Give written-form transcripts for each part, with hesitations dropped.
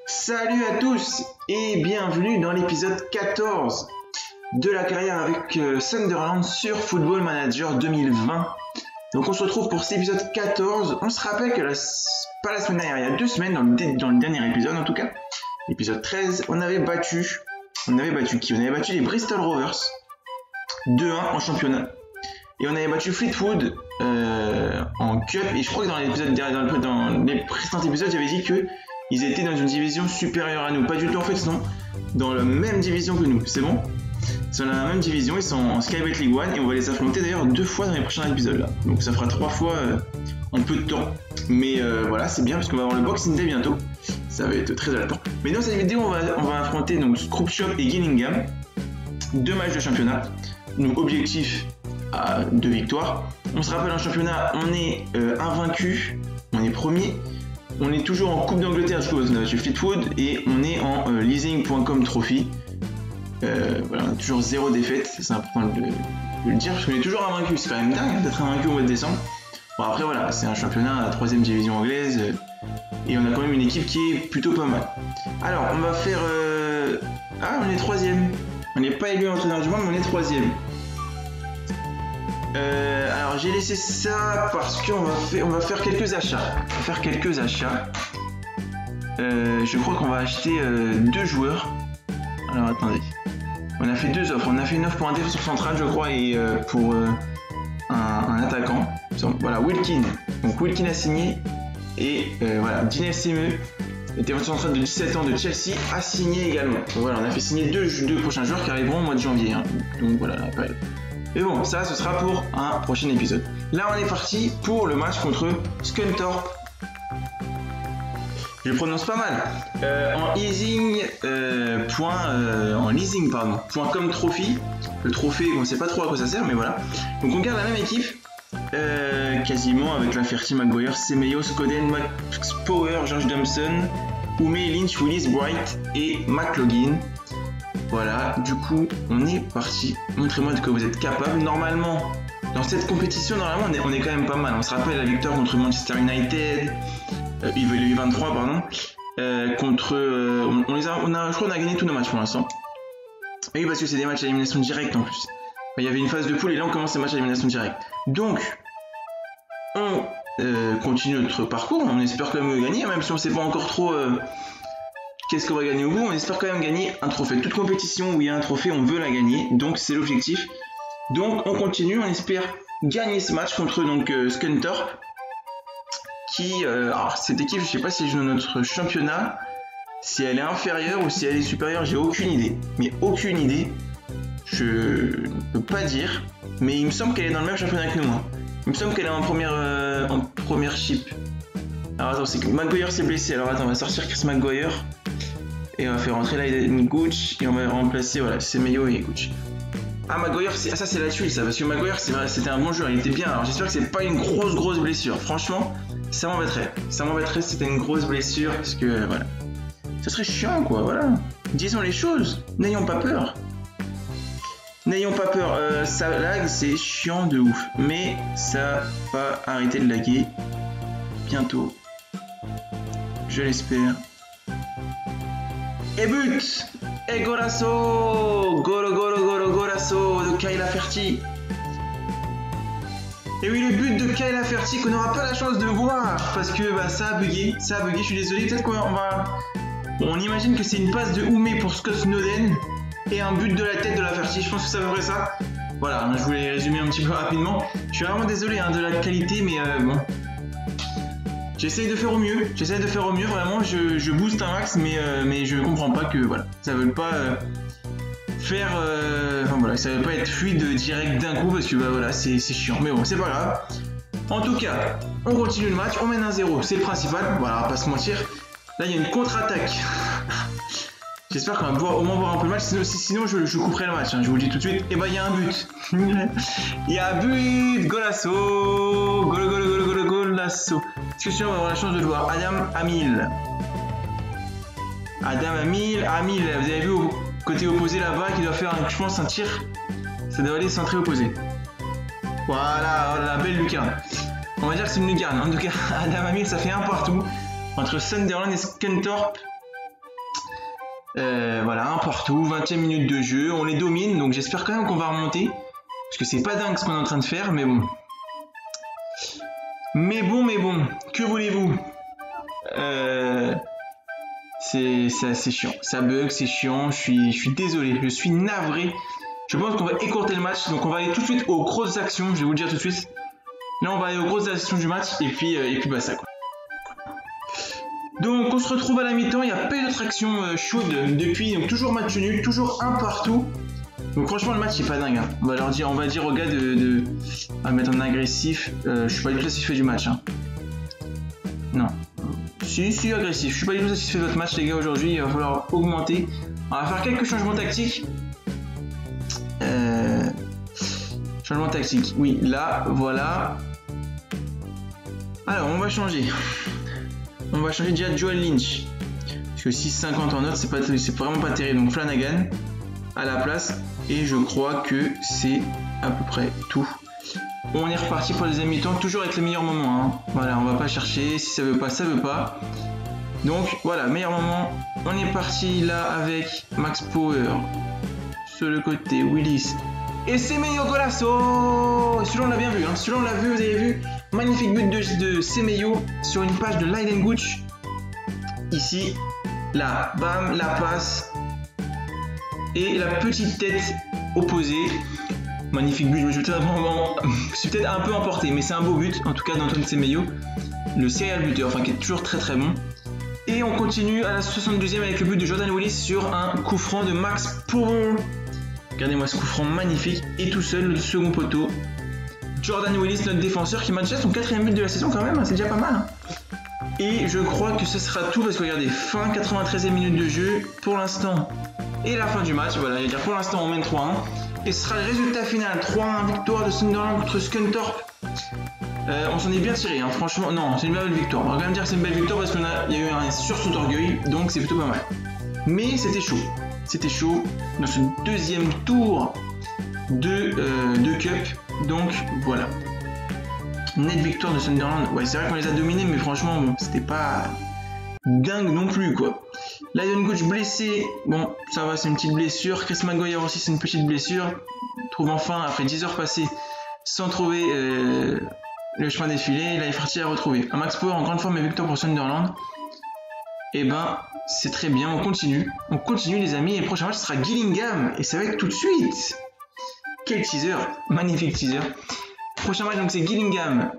Salut à tous et bienvenue dans l'épisode 14 de la carrière avec Sunderland sur Football Manager 2020. Donc on se retrouve pour cet épisode 14. On se rappelle que pas la semaine dernière, il y a 2 semaines, dans le dernier épisode en tout cas, l'épisode 13, on avait battu qui? On avait battu les Bristol Rovers 2-1 en championnat. Et on avait battu Fleetwood en Cup. Et je crois que dans les précédents épisodes, j'avais dit qu'ils étaient dans une division supérieure à nous. Pas du tout en fait, ils sont dans la même division que nous. C'est bon? Ils sont dans la même division, ils sont en Skybet League 1 et on va les affronter d'ailleurs 2 fois dans les prochains épisodes là. Donc ça fera 3 fois en peu de temps. Mais voilà, c'est bien parce qu'on va avoir le Boxing Day bientôt. Ça va être très alléchant. Mais dans cette vidéo, on va affronter donc Scroope Shop et Gillingham. 2 matchs de championnat. Donc objectif à 2 victoires. On se rappelle en championnat, on est invaincu, on est premier. On est toujours en Coupe d'Angleterre, je trouve, on a battu Fleetwood et on est en leasing.com trophy. Voilà, on a toujours 0 défaite, c'est important de le dire parce qu'on est toujours invaincu. C'est quand même dingue d'être invaincu au mois de décembre. Bon, après voilà, c'est un championnat à la 3ème division anglaise et on a quand même une équipe qui est plutôt pas mal. Alors, on va faire. Ah, on est 3ème. On n'est pas élu entraîneur du monde, mais on est 3ème. Alors j'ai laissé ça parce qu'on va faire quelques achats. Je crois qu'on va acheter 2 joueurs. Alors attendez. On a fait 2 offres. On a fait une offre pour un défenseur central, je crois, et pour un attaquant. Voilà, Wilkin. Donc Wilkin a signé. Et voilà, Dines Seme, le défenseur central de 17 ans de Chelsea, a signé également. Donc voilà, on a fait signer 2 prochains joueurs qui arriveront au mois de janvier. Hein. Donc voilà, après. Mais bon, ça, ce sera pour un prochain épisode. Là, on est parti pour le match contre Scunthorpe. Je le prononce pas mal. En leasing.com trophy. Le trophée, on ne sait pas trop à quoi ça sert, mais voilà. Donc on garde la même équipe. Quasiment avec la Ferty, Maguire, Semeyo, Skoden, Max Power, George Thompson, Oume, Lynch, Willis, Bright et McLaughlin. Voilà, du coup, on est parti. Montrez-moi de quoi vous êtes capable. Normalement, dans cette compétition, on est quand même pas mal. On se rappelle la victoire contre Manchester United, le U23, pardon. Je crois qu'on a gagné tous nos matchs pour l'instant. Oui, parce que c'est des matchs à élimination directe en plus. Il y avait une phase de poule et là, on commence les matchs à élimination directe. Donc, on continue notre parcours. On espère quand même gagner, même si on ne sait pas encore trop... Qu'est-ce qu'on va gagner au bout? On espère quand même gagner un trophée. Toute compétition où il y a un trophée, on veut la gagner. Donc c'est l'objectif. Donc on continue, on espère gagner ce match contre Scunthorpe. Alors cette équipe, je ne sais pas si elle joue dans notre championnat, si elle est inférieure ou si elle est supérieure, j'ai aucune idée. Mais aucune idée. Je ne peux pas dire. Mais il me semble qu'elle est dans le même championnat que nous. Hein. Il me semble qu'elle est en première chip. Alors attends, c'est que Maguire s'est blessé. Alors attends, on va sortir Chris Maguire. Et on va faire rentrer là Gooch et on va remplacer Semeyo et Gooch. Ah Maguire, ça c'est la tuile ça, parce que Maguire c'était un bon joueur, il était bien. Alors j'espère que c'est pas une grosse blessure. Franchement, ça m'embêterait. Ça m'embêterait si c'était une grosse blessure, parce que voilà. Ça serait chiant quoi, voilà. Disons les choses, n'ayons pas peur. Ça lag, c'est chiant de ouf. Mais ça va arrêter de laguer bientôt. Je l'espère. Et but! Et golasso! Golasso de Kyle Ferty. Et oui, le but de Kyle Ferty qu'on n'aura pas la chance de voir parce que ça a bugué, je suis désolé. Peut-être on imagine que c'est une passe de Oume pour Scott Snowden et un but de la tête de la Ferty. Je pense que ça va vrai ça. Voilà, je voulais résumer un petit peu rapidement. Je suis vraiment désolé de la qualité, mais bon. J'essaye de faire au mieux, vraiment, je booste un max, mais je comprends pas que voilà, ça veut pas faire, ça veut pas être fluide direct d'un coup parce que voilà, c'est chiant, mais bon, c'est pas grave. En tout cas, on continue le match, on mène 1-0, c'est le principal, voilà, on va pas se mentir. Là, il y a une contre-attaque. J'espère qu'on va pouvoir au moins voir un peu le match, sinon je couperai le match, hein, je vous le dis tout de suite. Et il y a un but. Il y a un but, golasso, golasso. Est-ce que celui-là, on va avoir la chance de le voir? Adam Hamil, vous avez vu au côté opposé là-bas, qui doit faire, je pense, un tir. Ça doit aller centré opposé. Voilà, la belle lucarne. On va dire que c'est une lucarne. En tout cas, Adam Hamil, ça fait un partout entre Sunderland et Scunthorpe. Voilà, un partout, 20e minute de jeu, on les domine, donc j'espère quand même qu'on va remonter. Parce que c'est pas dingue ce qu'on est en train de faire, mais bon. Mais bon, que voulez-vous? C'est assez chiant, ça bug, c'est chiant, je suis désolé, je suis navré. Je pense qu'on va écourter le match, donc on va aller tout de suite aux grosses actions, je vais vous le dire tout de suite. Là on va aller aux grosses actions du match, et puis bah ça quoi. Donc on se retrouve à la mi-temps, il n'y a pas eu d'autres actions chaudes depuis, donc toujours match nul, toujours un partout. Donc franchement le match c'est pas dingue, hein. On va dire aux gars on va mettre en agressif, je suis pas du tout satisfait du match. Hein. Non. Si agressif, je suis pas du tout satisfait de votre match les gars aujourd'hui, il va falloir augmenter. On va faire quelques changements tactiques. Changement tactique, oui, là, voilà. Alors on va changer. On va changer déjà Joel Lynch. Parce que 6,50 en note, c'est vraiment pas terrible. Donc Flanagan à la place. Et je crois que c'est à peu près tout. On est reparti pour les deuxième mi-temps, toujours avec le meilleur moment. Hein. Voilà, on va pas chercher. Si ça veut pas, ça veut pas. Donc voilà, meilleur moment. On est parti là avec Max Power. Sur le côté, Willis. Et c'est Semedo Golasso. Celui-là on l'a bien vu, hein. Celui-là on l'a vu, vous avez vu. Magnifique but de Semedo sur une page de Leidenguch. Ici, là, bam, la passe. Et la petite tête opposée. Magnifique but, je me suis peut-être un peu emporté, mais c'est un beau but, en tout cas d'Antoine Semedo. Le serial buteur, enfin qui est toujours très très bon. Et on continue à la 62e avec le but de Jordan Willis sur un coup franc de Max Power. Regardez-moi ce coup franc magnifique. Et tout seul, le second poteau. Jordan Willis, notre défenseur, qui marque déjà son 4e but de la saison quand même, c'est déjà pas mal. Hein. Et je crois que ce sera tout parce que regardez, fin 93e minute de jeu pour l'instant. Et la fin du match, voilà, je veux dire pour l'instant on mène 3-1. Et ce sera le résultat final, 3-1 victoire de Sunderland contre Scunthorpe. On s'en est bien tiré, hein. Franchement, non, c'est une belle victoire. On va quand même dire que c'est une belle victoire parce qu'il y a eu un sursaut d'orgueil, donc c'est plutôt pas mal. Mais c'était chaud dans ce deuxième tour de Cup, donc voilà. Nette victoire de Sunderland, ouais c'est vrai qu'on les a dominés, mais franchement bon, c'était pas dingue non plus quoi. Leidenguch blessé, bon ça va, c'est une petite blessure. Chris Maguire aussi c'est une petite blessure. Trouve enfin après 10 heures passées sans trouver le chemin défilé, là il est parti à retrouver. Un Max Power en grande forme et victoire pour Sunderland. Et ben c'est très bien, on continue les amis, et le prochain match sera Gillingham, et ça va être tout de suite. Quel teaser, magnifique teaser. Prochain match donc c'est Gillingham.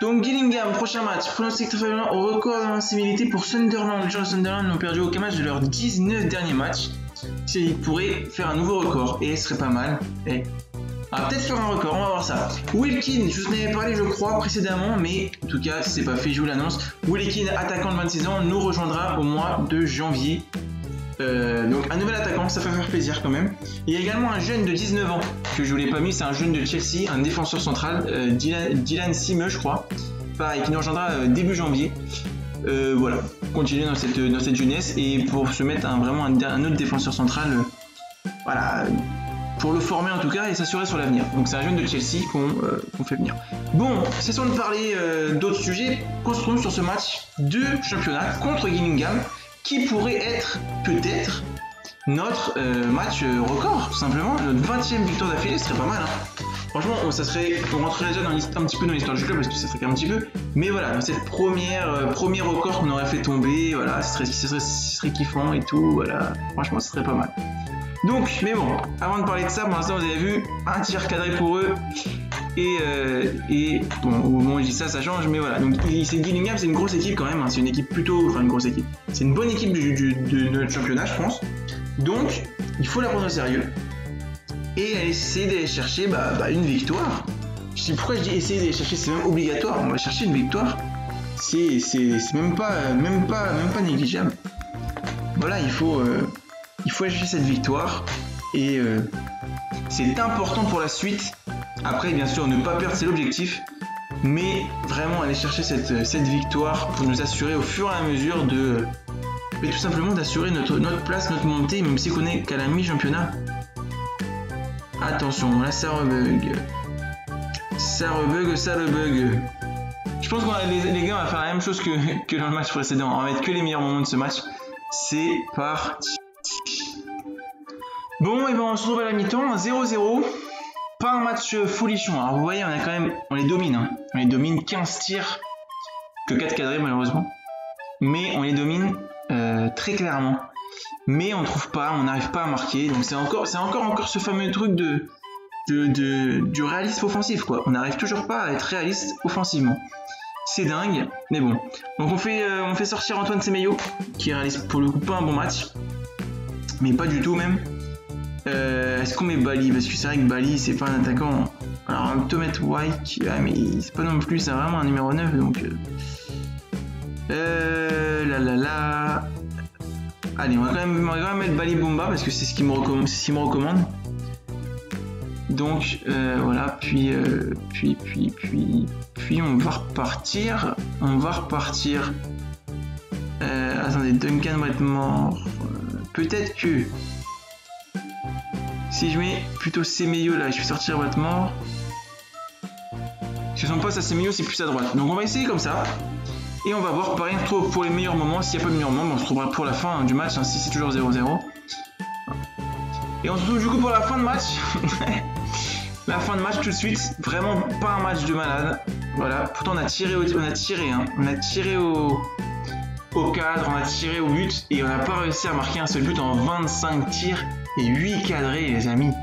Donc Gillingham, prochain match, pronostic très favorable au record d'invincibilité pour Sunderland. Les joueurs de Sunderland n'ont perdu aucun match de leurs 19 derniers matchs. Ils pourraient faire un nouveau record, et ce serait pas mal. Et on va peut-être faire un record, on va voir ça. Wilkin, je vous en avais parlé je crois précédemment, mais en tout cas si c'est pas fait, je vous l'annonce. Wilkin, attaquant de 26 ans, nous rejoindra au mois de janvier. Donc un nouvel attaquant, ça fait faire plaisir quand même. Il y a également un jeune de 19 ans que je vous l'ai pas mis, c'est un jeune de Chelsea, un défenseur central, Dylan Simeux je crois. Pareil, qui nous rejoindra début janvier. Voilà, continuer dans cette jeunesse et pour se mettre vraiment un autre défenseur central, voilà, pour le former en tout cas et s'assurer sur l'avenir. Donc c'est un jeune de Chelsea qu'on fait venir. Bon, cessons de parler d'autres sujets, concentrons-nous sur ce match de championnat contre Gillingham, qui pourrait être peut-être notre match record, tout simplement. Notre 20e victoire d'affilée, ce serait pas mal. Hein. Franchement, on rentrerait déjà un petit peu dans l'histoire du club parce que ça serait un petit peu. Mais voilà, dans cette premier record qu'on aurait fait tomber, voilà, ce serait kiffant et tout. Voilà, franchement, ce serait pas mal. Donc, mais bon, avant de parler de ça, pour l'instant, vous avez vu un tir cadré pour eux. Et bon, au moment où je dis ça, ça change, mais voilà. Donc, c'est Gillingham, c'est une grosse équipe quand même. Hein. C'est une équipe plutôt. Enfin, une grosse équipe. C'est une bonne équipe de notre championnat, je pense. Donc, il faut la prendre au sérieux. Et essayer d'aller chercher une victoire. Je sais pourquoi je dis essayer d'aller chercher, c'est même obligatoire. On va chercher une victoire. C'est même pas négligeable. Voilà, il faut aller chercher cette victoire. Et c'est important pour la suite. Après, bien sûr, ne pas perdre, c'est l'objectif. Mais vraiment aller chercher cette victoire pour nous assurer au fur et à mesure mais tout simplement d'assurer notre place, notre montée, même si on n'est qu'à la mi-championnat. Attention, là ça rebug. Ça rebug. Je pense que les gars, on va faire la même chose que dans le match précédent. On va mettre que les meilleurs moments de ce match. C'est parti. Bon, et ben on se retrouve à la mi-temps, 0-0. Pas un match folichon. Alors vous voyez, on les domine. Hein. On les domine 15 tirs. Que 4 cadrés malheureusement. Mais on les domine très clairement. Mais on trouve pas, on n'arrive pas à marquer. Donc c'est encore ce fameux truc du réalisme offensif, quoi. On n'arrive toujours pas à être réaliste offensivement. C'est dingue, mais bon. Donc on fait sortir Antoine Semenyo, qui réalise pour le coup pas un bon match. Mais pas du tout même. Est-ce qu'on met Bali? Parce que c'est vrai que Bali, c'est pas un attaquant. Alors on va plutôt mettre White, mais c'est pas non plus, c'est vraiment un numéro 9, donc... Allez, on va quand même mettre Bali Bomba, parce que c'est ce qu'il me recommande. Donc, voilà, puis on va repartir. Attendez, Duncan va être mort. Peut-être que... Si je mets plutôt Semenyo là, je vais sortir Watmore. Parce que son poste à Semenyo, c'est plus à droite. Donc on va essayer comme ça. Et on va voir, pareil, pour les meilleurs moments. S'il n'y a pas de meilleurs moments, on se retrouvera pour la fin du match, hein, si c'est toujours 0-0. Et on se retrouve du coup pour la fin de match. La fin de match tout de suite. Vraiment pas un match de malade. Voilà. Pourtant on a tiré au cadre, on a tiré au but. Et on n'a pas réussi à marquer un seul but en 25 tirs. Et 8 cadrés, les amis.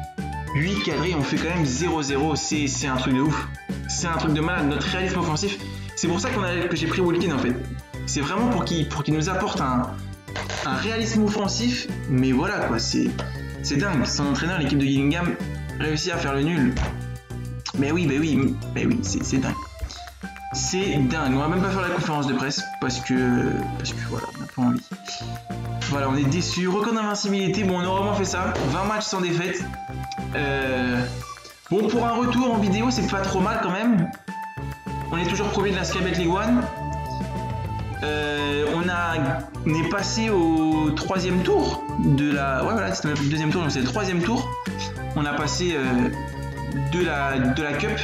8 cadrés, on fait quand même 0-0. C'est un truc de ouf. C'est un truc de malade. Notre réalisme offensif. C'est pour ça que j'ai pris Wilkin en fait. C'est vraiment pour qu'il nous apporte un réalisme offensif. Mais voilà quoi, c'est dingue. Son entraîneur, l'équipe de Gillingham, réussit à faire le nul. Mais oui, c'est dingue. C'est dingue. On va même pas faire la conférence de presse parce que voilà, on n'a pas envie. Voilà, on est déçus. Record d'invincibilité. Bon, on a vraiment fait ça. 20 matchs sans défaite. Bon, pour un retour en vidéo, c'est pas trop mal quand même. On est toujours premier de la Skybet League 1. On est passé au 3e tour de la... Ouais, voilà, c'était le 2e tour, donc c'est le 3e tour. On a passé de la Cup.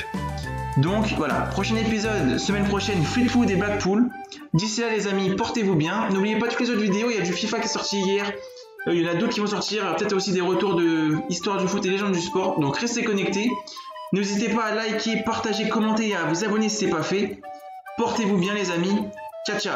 Donc voilà, prochain épisode, semaine prochaine, Fleetwood et Blackpool. D'ici là les amis, portez-vous bien. N'oubliez pas toutes les autres vidéos, il y a du FIFA qui est sorti hier. Il y en a d'autres qui vont sortir, peut-être aussi des retours de Histoire du foot et légendes du sport. Donc restez connectés. N'hésitez pas à liker, partager, commenter et à vous abonner si ce n'est pas fait. Portez-vous bien les amis. Ciao ciao.